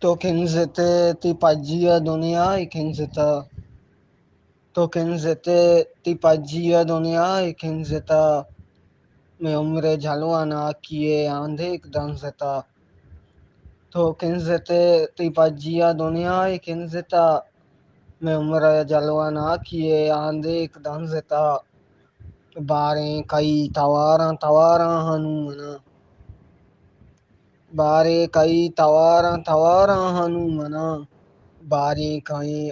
Tokenzete tipajia dunia ikenzeta. Tokenzete tipajia dunia ikenzeta. मैं उम्र झलवाना किए आंधे एकदम zeta. Tokenzete tipajia dunia ikenzeta. मैं उम्र जलवाना किए आंधे एकदम zeta. बारे कई तवारा तवारा हनुमना. बारे कई तवारा तवारा हनुमना. बारी कहीं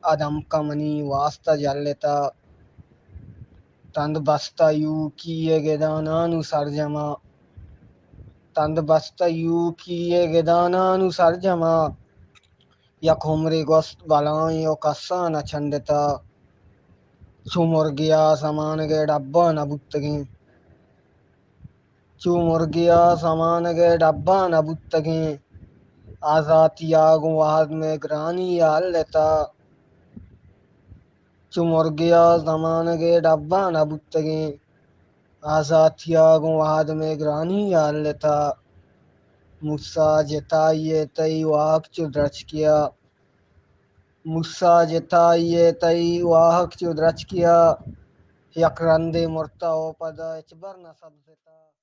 अदम कमनी वास्ता जल्लेता. तंद बस्ता यू किए गेदानानुसार जमा. तंद बस्ता यू किए गेदानानुसार जमा. यक उम्रे गोस्त गलां यो कस्सा न छंदता. चुमुर गया समान गे डब्बा न बुत्तगे. चुमुर गया समान गे डब्बा न बुत्तगे. आजातियागु वाद में ग्रानी याल लेता. चुमुर गया जमान गे डब्बा न बुत्तगे. आजातियागु वाद में ग्रानी याल लेता. मुस्सा जताइए तई वाहक चुद्रच किया. मुस्सा जताइए तई वाहक चुद्रच किया. यकरंदे मुर्ता ओ पदा इचबर न सबसेता.